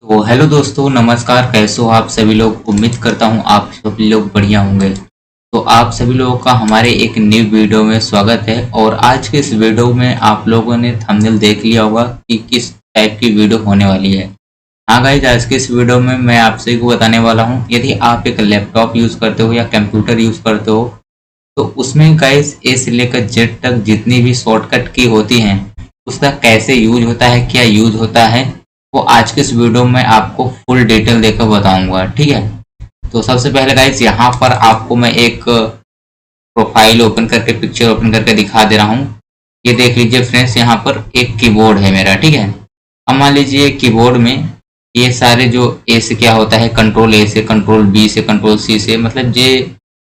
तो हेलो दोस्तों, नमस्कार। कैसे हो आप सभी लोग? उम्मीद करता हूँ आप सभी लोग बढ़िया होंगे। तो आप सभी लोगों का हमारे एक न्यू वीडियो में स्वागत है। और आज के इस वीडियो में आप लोगों ने थंबनेल देख लिया होगा कि किस टाइप की वीडियो होने वाली है। हाँ गाइज, आज के इस वीडियो में मैं आपसे को बताने वाला हूँ, यदि आप एक लैपटॉप यूज़ करते हो या कंप्यूटर यूज़ करते हो तो उसमें गाइज ए से लेकर जेड तक जितनी भी शॉर्टकट की होती हैं उसका कैसे यूज होता है, क्या यूज होता है, वो आज के इस वीडियो में आपको फुल डिटेल देकर बताऊंगा। ठीक है। तो सबसे पहले गाइज यहाँ पर आपको मैं एक प्रोफाइल ओपन करके, पिक्चर ओपन करके दिखा दे रहा हूँ। ये देख लीजिए फ्रेंड्स, यहाँ पर एक कीबोर्ड है मेरा। ठीक है। अब मान लीजिए कीबोर्ड में ये सारे जो ए से क्या होता है, कंट्रोल ए से, कंट्रोल बी से, कंट्रोल सी से, मतलब ये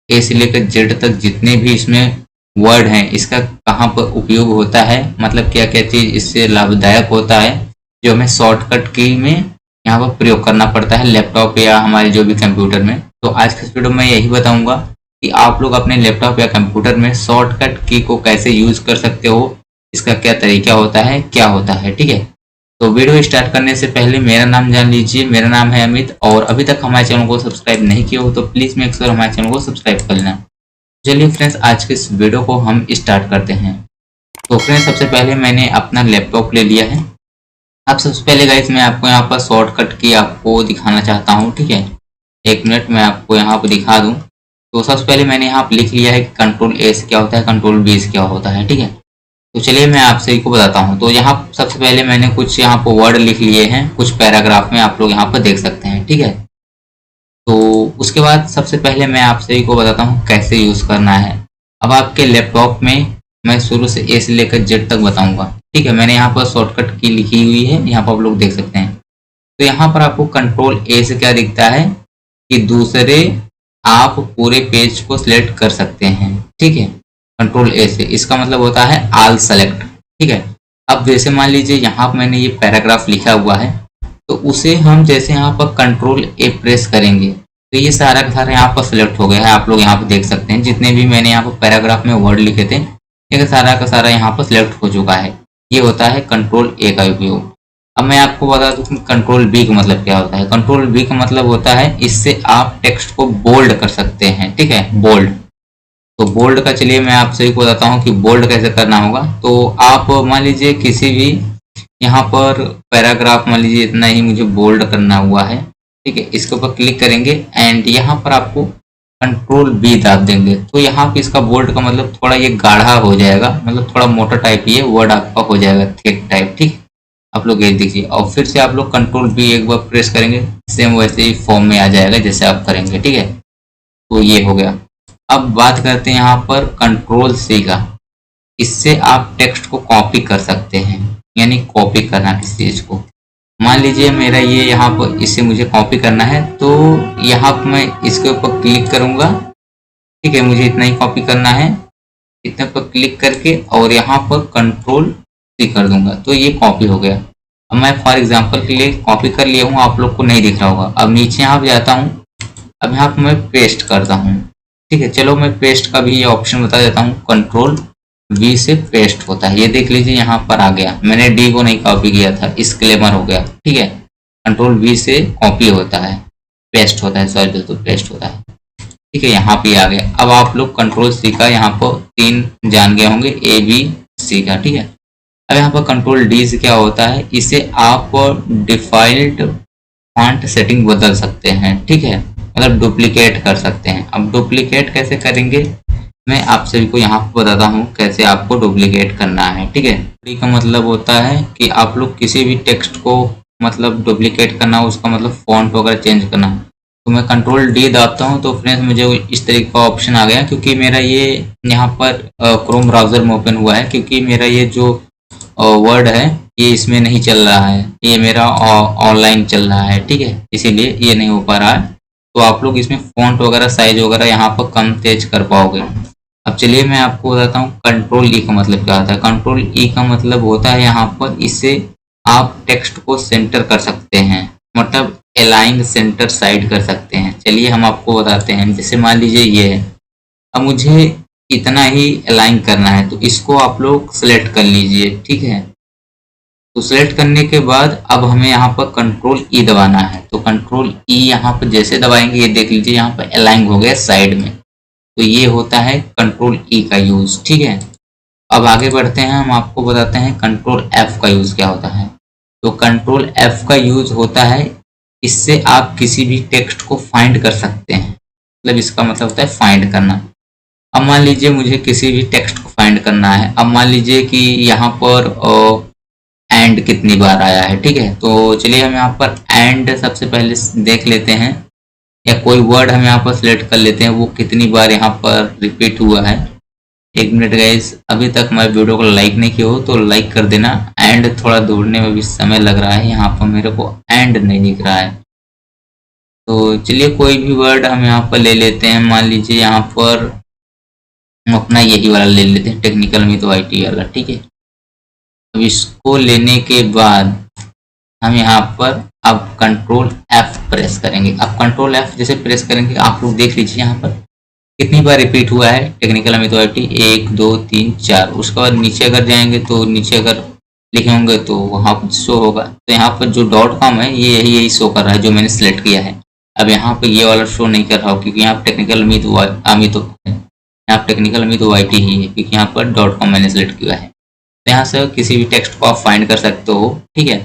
ए से लेकर जेड तक जितने भी इसमें वर्ड हैं इसका कहाँ पर उपयोग होता है, मतलब क्या क्या चीज़ इससे लाभदायक होता है जो हमें शॉर्टकट की में यहाँ पर प्रयोग करना पड़ता है लैपटॉप या हमारे जो भी कंप्यूटर में। तो आज के इस वीडियो में यही बताऊंगा कि आप लोग अपने लैपटॉप या कंप्यूटर में शॉर्टकट की को कैसे यूज कर सकते हो, इसका क्या तरीका होता है, क्या होता है। ठीक है। तो वीडियो स्टार्ट करने से पहले मेरा नाम जान लीजिए। मेरा नाम है अमित, और अभी तक हमारे चैनल को सब्सक्राइब नहीं किया हो तो प्लीज़ मेक श्योर हमारे चैनल को सब्सक्राइब कर लेना। चलिए फ्रेंड्स, आज के इस वीडियो को हम स्टार्ट करते हैं। तो फ्रेंड्स, सबसे पहले मैंने अपना लैपटॉप ले लिया है। अब सबसे पहले गाइस मैं आपको यहाँ पर शॉर्टकट की आपको दिखाना चाहता हूँ। ठीक है। एक मिनट मैं आपको यहाँ पर दिखा दूँ। तो सबसे पहले मैंने यहाँ पर लिख लिया है कि कंट्रोल ए से क्या होता है, कंट्रोल बी से क्या होता है। ठीक है। तो चलिए मैं आपसे को बताता हूँ। तो यहाँ सबसे पहले मैंने कुछ यहाँ पर वर्ड लिख लिए हैं, कुछ पैराग्राफ में आप लोग यहाँ पर देख सकते हैं। ठीक है। तो उसके बाद सबसे पहले मैं आपसे को बताता हूँ कैसे यूज़ करना है। अब आपके लैपटॉप में मैं शुरू से ए से लेकर जेड तक बताऊंगा। ठीक है। मैंने यहाँ पर शॉर्टकट की लिखी हुई है, यहाँ पर आप लोग देख सकते हैं। तो यहाँ पर आपको कंट्रोल ए से क्या दिखता है कि दूसरे आप पूरे पेज को सिलेक्ट कर सकते हैं। ठीक है। कंट्रोल ए से इसका मतलब होता है ऑल सेलेक्ट। ठीक है। अब जैसे मान लीजिए यहाँ पर मैंने ये पैराग्राफ लिखा हुआ है, तो उसे हम जैसे यहाँ पर कंट्रोल ए प्रेस करेंगे तो ये सारा का सारा यहाँ पर सिलेक्ट हो गया है। आप लोग यहाँ पर देख सकते हैं जितने भी मैंने यहाँ पर पैराग्राफ में वर्ड लिखे थे ये सारा का सारा यहाँ पर सिलेक्ट हो चुका है। ये होता है कंट्रोल ए का उपयोग। अब मैं आपको बता दूं कि कंट्रोल बी का मतलब क्या होता है। कंट्रोल बी का मतलब होता है इससे आप टेक्स्ट को बोल्ड कर सकते हैं। ठीक है, बोल्ड। तो बोल्ड का चलिए मैं आपसे बताता हूँ कि बोल्ड कैसे करना होगा। तो आप मान लीजिए किसी भी यहाँ पर पैराग्राफ, मान लीजिए इतना ही मुझे बोल्ड करना हुआ है। ठीक है। इसके ऊपर क्लिक करेंगे एंड यहाँ पर आपको कंट्रोल बी दाब देंगे तो यहाँ पे इसका बोल्ड का मतलब थोड़ा ये गाढ़ा हो जाएगा, मतलब थोड़ा मोटा टाइप ये वर्ड आपका हो जाएगा, थिक टाइप। ठीक, आप लोग ये देखिए। और फिर से आप लोग कंट्रोल बी एक बार प्रेस करेंगे, सेम वैसे ही फॉर्म में आ जाएगा जैसे आप करेंगे। ठीक है। तो ये हो गया। अब बात करते हैं यहाँ पर कंट्रोल सी का। इससे आप टेक्स्ट को कॉपी कर सकते हैं, यानी कॉपी करना किसी चीज को। मान लीजिए मेरा ये यहाँ पर इसे मुझे कॉपी करना है तो यहाँ पर मैं इसके ऊपर क्लिक करूँगा। ठीक है, मुझे इतना ही कॉपी करना है। इतने पर क्लिक करके और यहाँ पर कंट्रोल सी कर दूंगा तो ये कॉपी हो गया। अब मैं फॉर एग्जांपल के लिए कॉपी कर लिया हूँ, आप लोग को नहीं दिख रहा होगा। अब नीचे यहाँ पर जाता हूँ, अब यहाँ पर मैं पेस्ट करता हूँ। ठीक है, चलो मैं पेस्ट का भी ये ऑप्शन बता देता हूँ। कंट्रोल वी से पेस्ट होता है, ये देख लीजिए यहाँ पर आ गया। मैंने डी को नहीं कॉपी किया था, डिस्क्लेमर हो गया। ठीक है। कंट्रोल वी से कॉपी होता है, पेस्ट होता है, सॉरी दोस्तों पेस्ट होता है। ठीक है, यहाँ पे आ गया। अब आप लोग कंट्रोल सी का यहाँ पर 3 जान गए होंगे, ए बी सी का। ठीक है। अब यहाँ पर कंट्रोल डी से क्या होता है, इसे आप डिफॉल्ट फॉन्ट सेटिंग बदल सकते हैं। ठीक है, मतलब डुप्लीकेट कर सकते हैं। अब डुप्लीकेट कैसे करेंगे मैं आप सभी को यहाँ पर बताता हूँ कैसे आपको डुप्लीकेट करना है। ठीक है। डी का मतलब होता है कि आप लोग किसी भी टेक्स्ट को मतलब डुप्लीकेट करना, उसका मतलब फॉन्ट वगैरह चेंज करना। तो मैं कंट्रोल डी दबाता हूँ तो फ्रेंड्स मुझे इस तरीके का ऑप्शन आ गया, क्योंकि मेरा ये यहाँ पर क्रोम ब्राउज़र में ओपन हुआ है, क्योंकि मेरा ये जो वर्ड है ये इसमें नहीं चल रहा है, ये मेरा ऑनलाइन चल रहा है। ठीक है, इसीलिए ये नहीं हो पा रहा है। तो आप लोग इसमें फॉन्ट वगैरह साइज वगैरह यहाँ पर कम तेज कर पाओगे। अब चलिए मैं आपको बताता हूँ कंट्रोल ई का मतलब क्या होता है। कंट्रोल ई का मतलब होता है यहाँ पर इससे आप टेक्स्ट को सेंटर कर सकते हैं, मतलब अलाइन सेंटर साइड कर सकते हैं। चलिए हम आपको बताते हैं। जैसे मान लीजिए ये है, अब मुझे इतना ही अलाइन करना है तो इसको आप लोग सेलेक्ट कर लीजिए। ठीक है, तो सेलेक्ट करने के बाद अब हमें यहाँ पर कंट्रोल ई दबाना है। तो कंट्रोल ई यहाँ पर जैसे दबाएंगे, ये देख लीजिए यहाँ पर अलाइन हो गया साइड में। तो ये होता है कंट्रोल ई का यूज। ठीक है, अब आगे बढ़ते हैं, हम आपको बताते हैं कंट्रोल एफ का यूज क्या होता है। तो कंट्रोल एफ का यूज होता है, इससे आप किसी भी टेक्स्ट को फाइंड कर सकते हैं। मतलब इसका मतलब होता है फाइंड करना। अब मान लीजिए मुझे किसी भी टेक्स्ट को फाइंड करना है। अब मान लीजिए कि यहाँ पर एंड कितनी बार आया है। ठीक है, तो चलिए हम यहाँ पर एंड सबसे पहले देख लेते हैं, या कोई वर्ड हम यहाँ पर सिलेक्ट कर लेते हैं, वो कितनी बार यहाँ पर रिपीट हुआ है। एक मिनट गाइस, अभी तक मैं वीडियो को लाइक नहीं किया हो तो लाइक कर देना। एंड थोड़ा ढूंढने में भी समय लग रहा है, यहाँ पर मेरे को एंड नहीं दिख रहा है। तो चलिए कोई भी वर्ड हम यहाँ पर ले लेते हैं। मान लीजिए यहाँ पर हम अपना यही वाला ले लेते हैं, टेक्निकल में तो IT वाला। ठीक है, अब इसको लेने के बाद हम यहाँ पर अब कंट्रोल F प्रेस करेंगे। अब कंट्रोल F जैसे प्रेस करेंगे, आप लोग देख लीजिए यहाँ पर कितनी बार रिपीट हुआ है टेक्निकल में तो IT 1 2 3 4। उसके बाद नीचे अगर जाएंगे तो नीचे अगर लिखे होंगे तो वहाँ पर शो होगा। तो यहाँ पर जो डॉट कॉम है ये यही शो कर रहा है जो मैंने सिलेक्ट किया है। अब यहाँ पर ये वाला शो नहीं कर रहा हो क्योंकि यहाँ टेक्निकल में तो यहाँ टेक्निकल में तो IT ही है, क्योंकि यहाँ पर .com मैंने सिलेक्ट किया है। तो यहाँ से किसी भी टेक्स्ट को आप फाइंड कर सकते हो। ठीक है,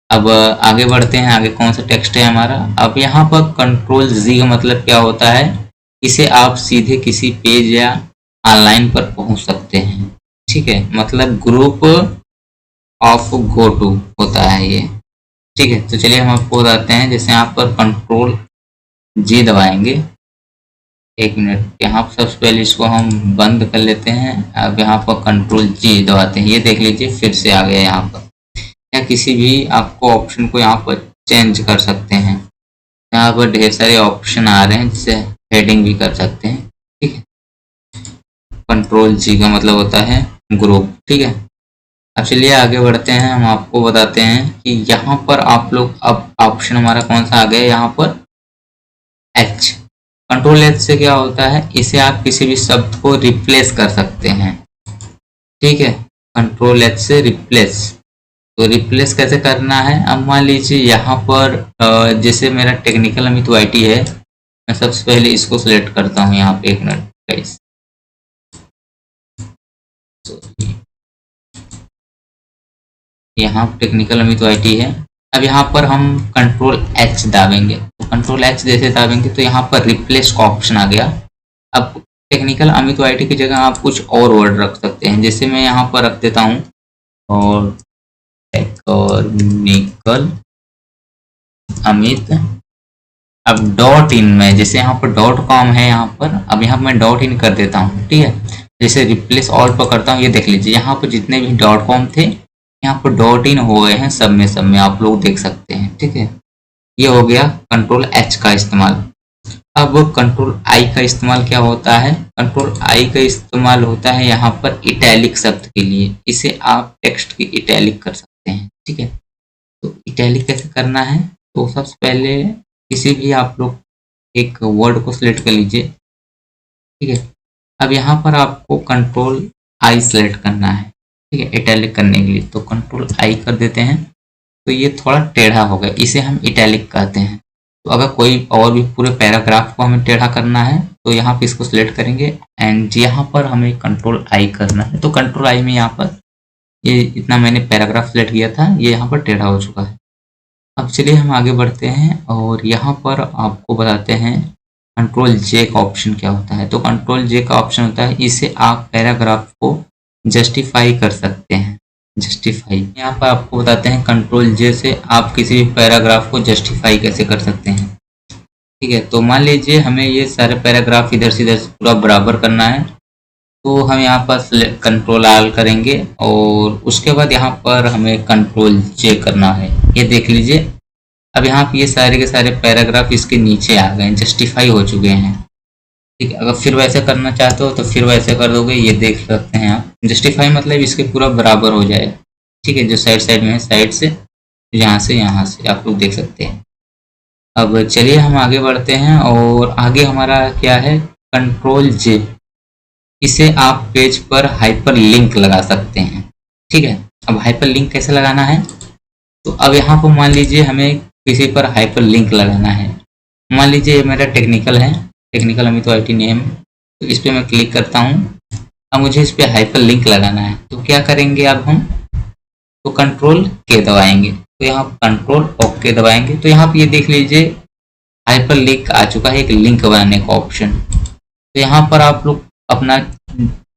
अब आगे बढ़ते हैं। आगे कौन सा टेक्स्ट है हमारा। अब यहाँ पर कंट्रोल Z का मतलब क्या होता है, इसे आप सीधे किसी पेज या ऑनलाइन पर पहुंच सकते हैं। ठीक है, मतलब ग्रुप ऑफ गो टू होता है ये। ठीक है, तो चलिए हम आपको बताते हैं। जैसे यहाँ पर कंट्रोल G दबाएंगे, एक मिनट, यहाँ पर सबसे पहले इसको हम बंद कर लेते हैं। अब यहाँ पर कंट्रोल G दबाते हैं, ये देख लीजिए फिर से आ गया यहाँ पर। या किसी भी आपको ऑप्शन को यहाँ पर चेंज कर सकते हैं। यहाँ पर ढेर सारे ऑप्शन आ रहे हैं जिससे हेडिंग भी कर सकते हैं। ठीक है, कंट्रोल G का मतलब होता है ग्रुप। ठीक है, अब चलिए आगे बढ़ते हैं। हम आपको बताते हैं कि यहाँ पर आप लोग, अब ऑप्शन हमारा कौन सा आ गया यहाँ पर, H। कंट्रोल H से क्या होता है, इसे आप किसी भी शब्द को रिप्लेस कर सकते हैं। ठीक है, कंट्रोल H से रिप्लेस। तो रिप्लेस कैसे करना है, अब मान लीजिए यहाँ पर जैसे मेरा टेक्निकल में तो IT है, मैं सबसे पहले इसको सिलेक्ट करता हूँ यहाँ पे। एक मिनट गाइस, यहाँ टेक्निकल में तो IT है। अब यहाँ पर हम कंट्रोल H दाबेंगे। तो कंट्रोल H जैसे दाबेंगे तो यहाँ पर रिप्लेस का ऑप्शन आ गया। अब टेक्निकल अमित IT की जगह आप कुछ और वर्ड रख सकते हैं। जैसे मैं यहाँ पर रख देता हूँ और टेक्निकल अमित। अब डॉट इन में, जैसे यहाँ पर .com है यहाँ पर, अब यहाँ पर मैं .in कर देता हूँ। ठीक है, जैसे रिप्लेस ऑल पर करता हूँ, ये देख लीजिए यहाँ पर जितने भी .com थे यहाँ पर .in हो गए हैं, सब में आप लोग देख सकते हैं। ठीक है, ये हो गया कंट्रोल H का इस्तेमाल। अब कंट्रोल I का इस्तेमाल क्या होता है, कंट्रोल I का इस्तेमाल होता है यहाँ पर इटैलिक शब्द के लिए। इसे आप टेक्स्ट की इटैलिक कर सकते हैं। ठीक है, तो इटैलिक कैसे करना है, तो सबसे पहले किसी भी आप लोग एक वर्ड को सिलेक्ट कर लीजिए। ठीक है, अब यहाँ पर आपको कंट्रोल I सिलेक्ट करना है। ठीक है, इटैलिक करने के लिए तो कंट्रोल I कर देते हैं। तो ये थोड़ा टेढ़ा हो गया, इसे हम इटैलिक कहते हैं। तो अगर कोई और भी पूरे पैराग्राफ को हमें टेढ़ा करना है तो यहाँ पे इसको सिलेक्ट करेंगे एंड यहाँ पर हमें कंट्रोल I करना है। तो कंट्रोल I में यहाँ पर ये इतना मैंने पैराग्राफ सिलेक्ट किया था, ये यहाँ पर टेढ़ा हो चुका है। अब चलिए हम आगे बढ़ते हैं और यहाँ पर आपको बताते हैं कंट्रोल J का ऑप्शन क्या होता है। तो कंट्रोल J का ऑप्शन होता है, इसे आप पैराग्राफ को जस्टिफाई कर सकते हैं। जस्टिफाई, यहाँ पर आपको बताते हैं कंट्रोल J से आप किसी भी पैराग्राफ को जस्टिफाई कैसे कर सकते हैं। ठीक है, तो मान लीजिए हमें ये सारे पैराग्राफ इधर से इधर पूरा बराबर करना है, तो हम यहाँ पर कंट्रोल आल करेंगे और उसके बाद यहाँ पर हमें कंट्रोल J करना है। ये देख लीजिए, अब यहाँ पे ये सारे के सारे पैराग्राफ इसके नीचे आ गए, जस्टिफाई हो चुके हैं। ठीक है, अगर फिर वैसे करना चाहते हो तो फिर वैसे कर दोगे, ये देख सकते हैं आप। जस्टिफाई मतलब इसके पूरा बराबर हो जाएगा। ठीक है, जो साइड में है, साइड से यहाँ से आप लोग देख सकते हैं। अब चलिए हम आगे बढ़ते हैं और आगे हमारा क्या है, कंट्रोल J। इसे आप पेज पर हाइपर लिंक लगा सकते हैं। ठीक है, अब हाइपर लिंक कैसे लगाना है, तो अब यहाँ पर मान लीजिए हमें किसी पर हाइपर लिंक लगाना है। मान लीजिए ये मेरा टेक्निकल है, टेक्निकल अमित आईटी नेम, तो इस पर मैं क्लिक करता हूँ। अब मुझे इस पर हाइपर लिंक लगाना है, तो क्या करेंगे अब हम, तो कंट्रोल के दबाएंगे, तो यहाँ कंट्रोल ओके दबाएंगे, तो यहाँ पे ये देख लीजिए हाइपर लिंक आ चुका है, एक लिंक बनाने का ऑप्शन। तो यहाँ पर आप लोग अपना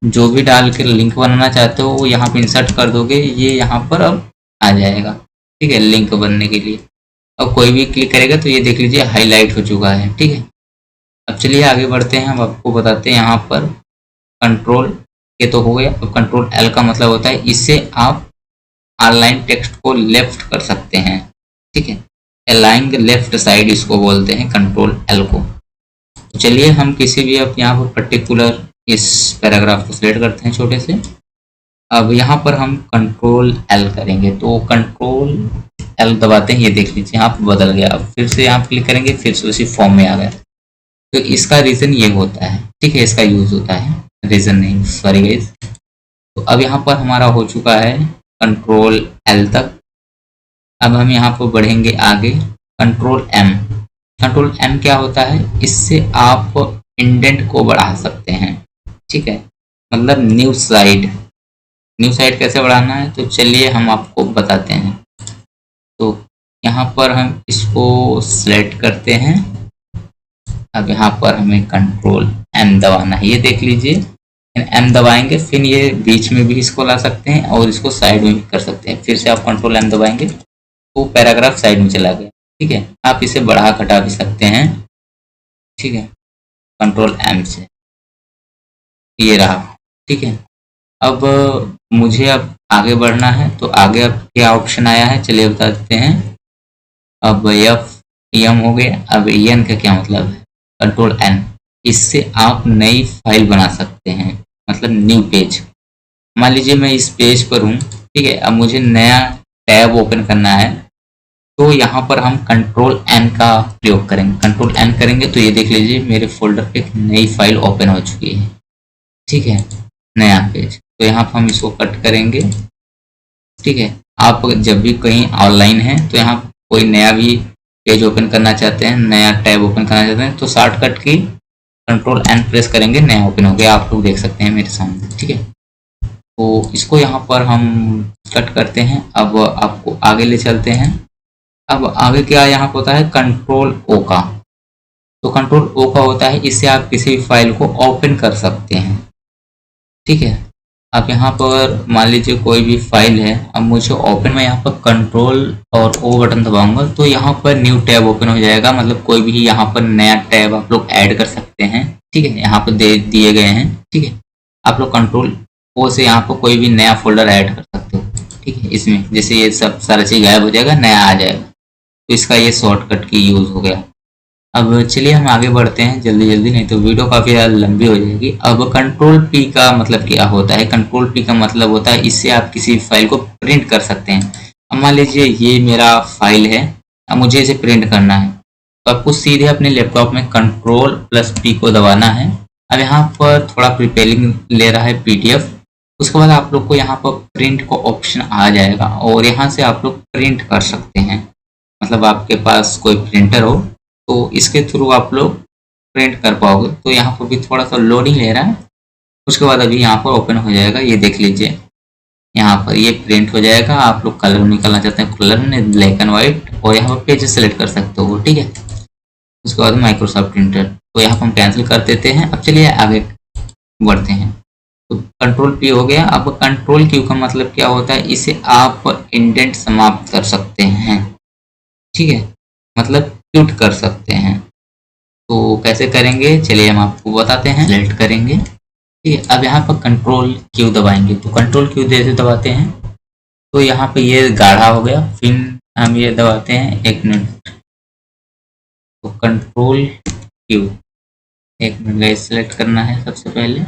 जो भी डाल के लिंक बनाना चाहते हो वो यहाँ पे इंसर्ट कर दोगे, ये यहाँ पर अब आ जाएगा। ठीक है, लिंक बनने के लिए अब कोई भी क्लिक करेगा तो ये देख लीजिए हाईलाइट हो चुका है। ठीक है, अब चलिए आगे बढ़ते हैं। हम आपको बताते हैं यहाँ पर कंट्रोल के तो हो गया, अब कंट्रोल एल का मतलब होता है इससे आप अलाइन टेक्स्ट को लेफ्ट कर सकते हैं। ठीक है, अलाइन लेफ्ट साइड इसको बोलते हैं कंट्रोल एल को। तो चलिए हम किसी भी अब यहाँ पर पर्टिकुलर इस पैराग्राफ को सिलेक्ट करते हैं छोटे से। अब यहाँ पर हम कंट्रोल एल करेंगे, तो कंट्रोल एल दबाते हैं, ये देख लीजिए यहाँ पर बदल गया। अब फिर से यहाँ क्लिक करेंगे, फिर से उसी फॉर्म में आ गया। तो इसका रीज़न ये होता है। ठीक है, इसका यूज़ होता है, रीज़न नहीं, सॉरी गाइस। तो अब यहाँ पर हमारा हो चुका है कंट्रोल एल तक। अब हम यहाँ पर बढ़ेंगे आगे, कंट्रोल एम। कंट्रोल एम क्या होता है, इससे आप इंडेंट को बढ़ा सकते हैं। ठीक है, मतलब न्यू साइड कैसे बढ़ाना है, तो चलिए हम आपको बताते हैं। तो यहाँ पर हम इसको सिलेक्ट करते हैं। अब यहाँ पर हमें कंट्रोल एम दबाना है, ये देख लीजिए एम दबाएंगे, फिर ये बीच में भी इसको ला सकते हैं और इसको साइड में भी कर सकते हैं। फिर से आप कंट्रोल एम दबाएंगे तो पैराग्राफ साइड में चला गया। ठीक है, आप इसे बढ़ा घटा भी सकते हैं। ठीक है, कंट्रोल एम से ये रहा। ठीक है, अब मुझे अब आगे बढ़ना है, तो आगे अब क्या ऑप्शन आया है चलिए बता देते हैं। अब एफ एम हो गया, अब एन का क्या मतलब है, कंट्रोल एन, इससे आप नई फाइल बना सकते हैं, मतलब न्यू पेज। मान लीजिए मैं इस पेज पर हूँ। ठीक है, अब मुझे नया टैब ओपन करना है, तो यहाँ पर हम कंट्रोल एन का प्रयोग करेंगे। कंट्रोल एन करेंगे तो ये देख लीजिए मेरे फोल्डर पे एक नई फाइल ओपन हो चुकी है। ठीक है, नया पेज, तो यहाँ पर हम इसको कट करेंगे। ठीक है, आप जब भी कहीं ऑनलाइन हैं तो यहाँ कोई नया भी पेज ओपन करना चाहते हैं, नया टैब ओपन करना चाहते हैं, तो शॉर्टकट की कंट्रोल एन प्रेस करेंगे, नया ओपन हो गया, आप लोग देख सकते हैं मेरे सामने। ठीक है, तो इसको यहाँ पर हम कट करते हैं। अब आपको आगे ले चलते हैं। अब आगे क्या यहाँ पर होता है, कंट्रोल ओ का। तो कंट्रोल ओ का होता है, इससे आप किसी भी फाइल को ओपन कर सकते हैं। ठीक है, आप यहाँ पर मान लीजिए कोई भी फाइल है, अब मुझे ओपन में यहाँ पर कंट्रोल और ओ बटन दबाऊंगा तो यहाँ पर न्यू टैब ओपन हो जाएगा, मतलब कोई भी यहाँ पर नया टैब आप लोग ऐड कर सकते हैं। ठीक है, यहाँ पर दे दिए गए हैं। ठीक है, आप लोग कंट्रोल ओ से यहाँ पर कोई भी नया फोल्डर ऐड कर सकते हो। ठीक है, इसमें जैसे ये सब सारा चीज़ गायब हो जाएगा, नया आ जाएगा, तो इसका ये शॉर्टकट की यूज़ हो गया। अब चलिए हम आगे बढ़ते हैं जल्दी जल्दी, नहीं तो वीडियो काफ़ी ज़्यादा लंबी हो जाएगी। अब कंट्रोल पी का मतलब क्या होता है, कंट्रोल पी का मतलब होता है इससे आप किसी फाइल को प्रिंट कर सकते हैं। अब मान लीजिए ये मेरा फाइल है, अब मुझे इसे प्रिंट करना है, तो आपको सीधे अपने लैपटॉप में कंट्रोल प्लस पी को दबाना है। अब यहाँ पर थोड़ा प्रिपेयरिंग ले रहा है PDF, उसके बाद आप लोग को यहाँ पर प्रिंट का ऑप्शन आ जाएगा और यहाँ से आप लोग प्रिंट कर सकते हैं। मतलब आपके पास कोई प्रिंटर हो तो इसके थ्रू आप लोग प्रिंट कर पाओगे। तो यहाँ पर भी थोड़ा सा लोडिंग ले रहा है, उसके बाद अभी यहाँ पर ओपन हो जाएगा, ये देख लीजिए यहाँ पर ये प्रिंट हो जाएगा। आप लोग कलर निकालना चाहते हैं कलर में ब्लैक एंड व्हाइट, और यहाँ पर पेज सेलेक्ट कर सकते हो। ठीक है, उसके बाद माइक्रोसॉफ्ट प्रिंटर, तो यहाँ पर हम कैंसिल कर देते हैं। अब चलिए आगे बढ़ते हैं। तो कंट्रोल पी हो गया। अब कंट्रोल क्यू का मतलब क्या होता है, इसे आप इंडेंट समाप्त कर सकते हैं। ठीक है, मतलब क्यूट कर सकते हैं। तो कैसे करेंगे चलिए हम आपको बताते हैं। सेलेक्ट करेंगे, ठीक है, अब यहाँ पर कंट्रोल क्यू दबाएंगे, तो कंट्रोल क्यू जैसे दबाते हैं तो यहाँ पे ये गाढ़ा हो गया, फिर हम ये दबाते हैं 1 मिनट, तो control Q 1 minute guys select करना है सबसे पहले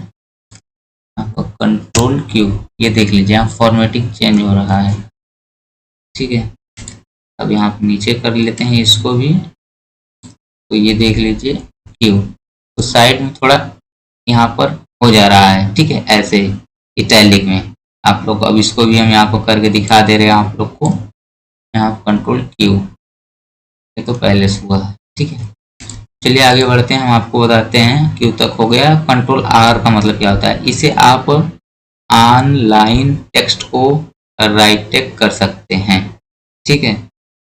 आपको कंट्रोल क्यू, ये देख लीजिए यहाँ फॉर्मेटिंग चेंज हो रहा है। ठीक है, अब यहाँ पे नीचे कर लेते हैं इसको भी, तो ये देख लीजिए क्यू, तो साइड में थोड़ा यहाँ पर हो जा रहा है। ठीक है, ऐसे इटैलिक में, आप लोग अब इसको भी हम यहाँ पर करके दिखा दे रहे हैं आप लोग को। यहाँ कंट्रोल क्यू, ये तो पहले से हुआ है, ठीक है। चलिए आगे बढ़ते हैं, हम आपको बताते हैं। क्यू तक हो गया। कंट्रोल आर का मतलब क्या होता है? इसे आप ऑनलाइन टेक्स्ट को राइट टेक कर सकते हैं, ठीक है,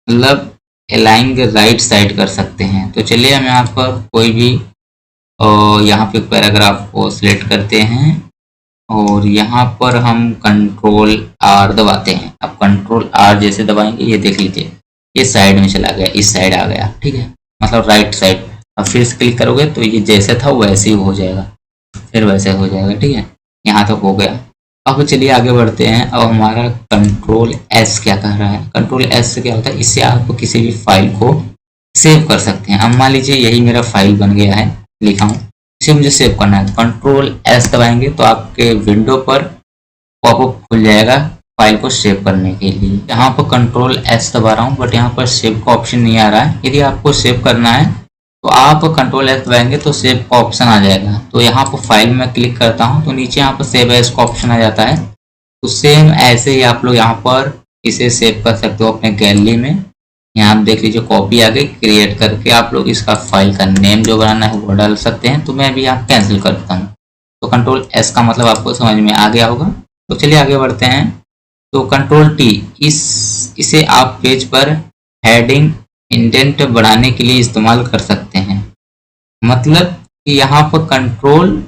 मतलब अलाइन के राइट साइड कर सकते हैं। तो चलिए हम यहाँ पर कोई भी यहाँ पे पैराग्राफ को सिलेक्ट करते हैं और यहाँ पर हम कंट्रोल आर दबाते हैं। अब कंट्रोल आर जैसे दबाएंगे, ये देख लीजिए ये साइड में चला गया, इस साइड आ गया, ठीक है, मतलब राइट साइड। अब फिर से क्लिक करोगे तो ये जैसे था वैसे ही हो जाएगा, फिर वैसे हो जाएगा, ठीक है। यहाँ तक हो गया। अब चलिए आगे बढ़ते हैं। अब हमारा कंट्रोल एस क्या कह रहा है? कंट्रोल एस से क्या होता है? इससे आप किसी भी फाइल को सेव कर सकते हैं। अब मान लीजिए यही मेरा फाइल बन गया है, लिखा हूँ, इसे मुझे सेव करना है। कंट्रोल एस दबाएंगे तो आपके विंडो पर पॉपअप खुल जाएगा फाइल को सेव करने के लिए। यहाँ पर कंट्रोल एस दबा रहा हूँ बट यहाँ पर सेव का ऑप्शन नहीं आ रहा है। यदि आपको सेव करना है तो आप कंट्रोल एस दबाएंगे तो सेव का ऑप्शन आ जाएगा। तो यहाँ पर फाइल में क्लिक करता हूँ तो नीचे यहाँ पर सेव एज का ऑप्शन आ जाता है। तो सेम ऐसे ही आप लोग यहाँ पर इसे सेव कर सकते हो अपने गैलरी में। यहाँ आप देख लीजिए कॉपी आ गई, क्रिएट करके आप लोग इसका फाइल का नेम जो बनाना है वो डाल सकते हैं। तो मैं भी यहाँ कैंसिल करता हूँ। तो कंट्रोल एस का मतलब आपको समझ में आ गया होगा। तो चलिए आगे बढ़ते हैं। तो कंट्रोल टी, इसे आप पेज पर हेडिंग इंडेंट बढ़ाने के लिए इस्तेमाल कर सकते हैं। मतलब कि यहाँ पर कंट्रोल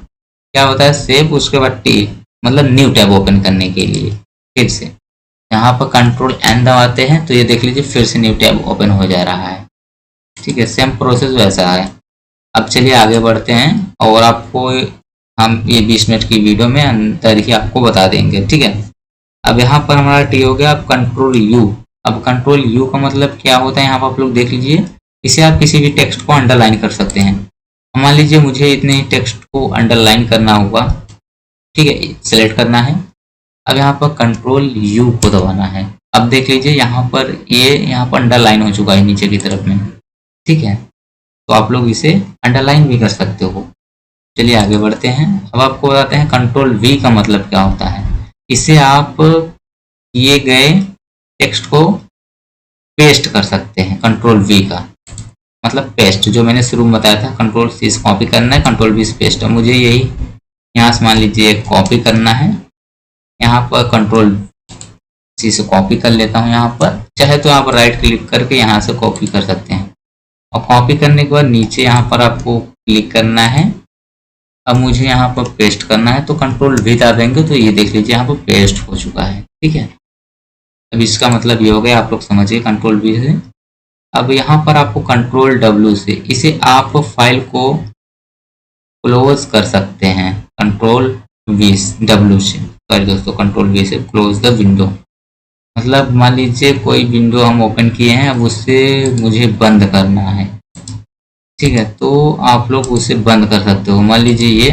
क्या होता है? सेव, उसके बाद टी मतलब न्यू टैब ओपन करने के लिए। फिर से यहाँ पर कंट्रोल एन दबाते हैं तो ये देख लीजिए फिर से न्यू टैब ओपन हो जा रहा है, ठीक है। सेम प्रोसेस वैसा है। अब चलिए आगे बढ़ते हैं और आपको हम ये 20 मिनट की वीडियो में अंदर ही आपको बता देंगे, ठीक है। अब यहाँ पर हमारा टी हो गया। अब कंट्रोल यू, अब कंट्रोल यू का मतलब क्या होता है? यहाँ पर आप लोग देख लीजिए, इसे आप किसी भी टेक्स्ट को अंडरलाइन कर सकते हैं। मान लीजिए मुझे इतने ही टेक्स्ट को अंडरलाइन करना होगा, ठीक है, सिलेक्ट करना है। अब यहाँ पर कंट्रोल यू को दबाना है। अब देख लीजिए यहाँ पर यहाँ पर अंडरलाइन हो चुका है नीचे की तरफ में, ठीक है। तो आप लोग इसे अंडरलाइन भी कर सकते हो। चलिए आगे बढ़ते हैं। अब आपको बताते हैं कंट्रोल वी का मतलब क्या होता है। इसे आप किए गए टेक्स्ट को पेस्ट कर सकते हैं। कंट्रोल वी का मतलब पेस्ट, जो मैंने शुरू में बताया था। कंट्रोल सी से कॉपी करना है, कंट्रोल वी से पेस्ट। मुझे यही यहाँ से मान लीजिए कॉपी करना है, यहाँ पर कंट्रोल सी से कॉपी कर लेता हूँ। यहाँ पर चाहे तो आप राइट क्लिक करके यहाँ से कॉपी कर सकते हैं। और कॉपी करने के बाद नीचे यहाँ पर आपको क्लिक करना है। अब मुझे यहाँ पर पेस्ट करना है तो कंट्रोल वी दबा देंगे तो ये देख लीजिए यहाँ पर पेस्ट हो चुका है, ठीक है। अब इसका मतलब ये हो गया, आप लोग समझिए कंट्रोल वी से। अब यहाँ पर आपको कंट्रोल डब्ल्यू से इसे आप फाइल को क्लोज कर सकते हैं। कंट्रोल वी डब्ल्यू से, सॉरी दोस्तों, कंट्रोल वी से क्लोज द विंडो। मतलब मान लीजिए कोई विंडो हम ओपन किए हैं, अब उसे मुझे बंद करना है, ठीक है, तो आप लोग उसे बंद कर सकते हो। मान लीजिए ये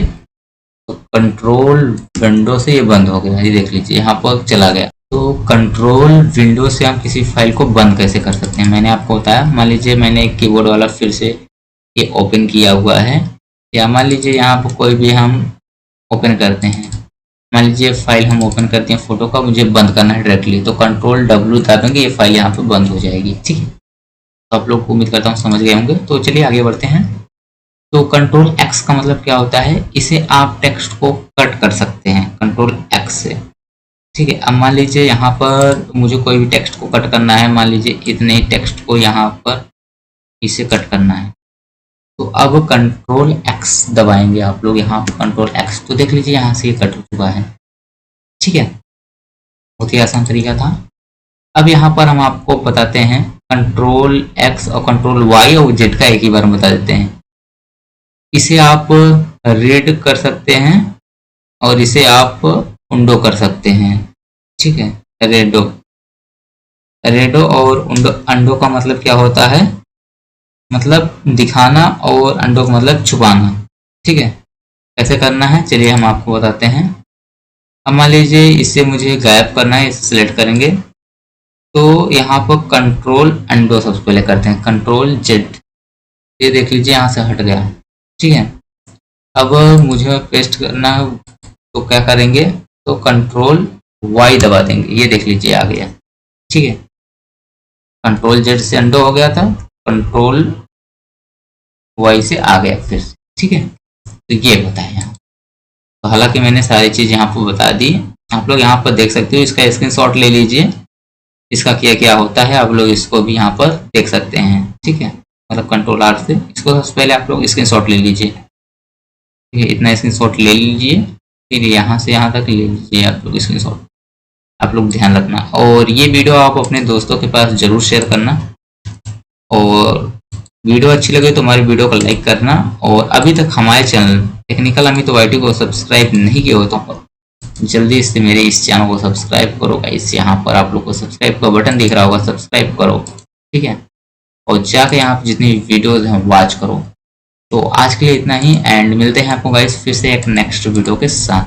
तो कंट्रोल विंडो से ये बंद हो गया, ये देख लीजिए यहाँ पर चला गया। तो कंट्रोल विंडो से हम किसी फाइल को बंद कैसे कर सकते हैं, मैंने आपको बताया। मान लीजिए मैंने एक कीबोर्ड वाला फिर से ये ओपन किया हुआ है, या मान लीजिए यहाँ पर कोई भी हम ओपन करते हैं। मान लीजिए फाइल हम ओपन करते हैं फोटो का, मुझे बंद करना है डायरेक्टली, तो कंट्रोल डब्ल्यू दबाएंगे, ये फाइल यहाँ पर बंद हो जाएगी, ठीक है। तो आप लोग उम्मीद करता हूँ समझ गए होंगे। तो चलिए आगे बढ़ते हैं। तो कंट्रोल एक्स का मतलब क्या होता है? इसे आप टेक्स्ट को कट कर सकते हैं कंट्रोल एक्स से, ठीक है। अब मान लीजिए यहाँ पर मुझे कोई भी टेक्स्ट को कट करना है, मान लीजिए इतने ही टेक्स्ट को यहाँ पर इसे कट करना है, तो अब कंट्रोल एक्स दबाएंगे आप लोग यहाँ पर, कंट्रोल एक्स, तो देख लीजिए यहाँ से ये कट हो चुका है, ठीक है। बहुत ही आसान तरीका था। अब यहाँ पर हम आपको बताते हैं कंट्रोल एक्स और कंट्रोल वाई और जेड का एक ही बार बता देते हैं। इसे आप रीड कर सकते हैं और इसे आप उंडो कर सकते हैं, ठीक है। रेडो और अंडो का मतलब क्या होता है? मतलब दिखाना, और अंडो का मतलब छुपाना, ठीक है। कैसे करना है चलिए हम आपको बताते हैं। अब मान लीजिए इससे मुझे गायब करना है, इसे सिलेक्ट करेंगे तो यहाँ पर कंट्रोल अंडो सबसे पहले करते हैं, कंट्रोल जेड, ये देख लीजिए यहाँ से हट गया, ठीक है। अब मुझे पेस्ट करना है तो क्या करेंगे? तो कंट्रोल वाई दबा देंगे, ये देख लीजिए आ गया। ठीक है, कंट्रोल जेड से अंडो हो गया था, कंट्रोल वाई से आ गया फिर से। ठीक है, तो ये बताया यहाँ। तो हालांकि मैंने सारी चीज़ यहाँ पर बता दी, आप लोग यहाँ पर देख सकते हो। इसका स्क्रीनशॉट ले लीजिए, इसका क्या क्या होता है आप लोग इसको भी यहाँ पर देख सकते हैं। ठीक है, मतलब कंट्रोल आर से इसको सबसे पहले आप लोग स्क्रीनशॉट ले लीजिए। ठीक है, इतना स्क्रीनशॉट ले लीजिए, फिर यहाँ से यहाँ तक ले लीजिए आप लोग स्क्रीनशॉट। आप लोग ध्यान रखना, और ये वीडियो आप अपने दोस्तों के पास ज़रूर शेयर करना, और वीडियो अच्छी लगे तो हमारी वीडियो को लाइक करना। और अभी तक हमारे चैनल टेक्निकल अमित वाईटी को सब्सक्राइब नहीं किया हो तो जल्दी से मेरे इस चैनल को सब्सक्राइब करो गाइस। यहाँ पर आप लोग को सब्सक्राइब का बटन दिख रहा होगा, सब्सक्राइब करो। ठीक है, और जाके यहाँ पर जितनी वीडियोज हैं वॉच करो। तो आज के लिए इतना ही, एंड मिलते हैं आपको गाइस फिर से एक नेक्स्ट वीडियो के साथ।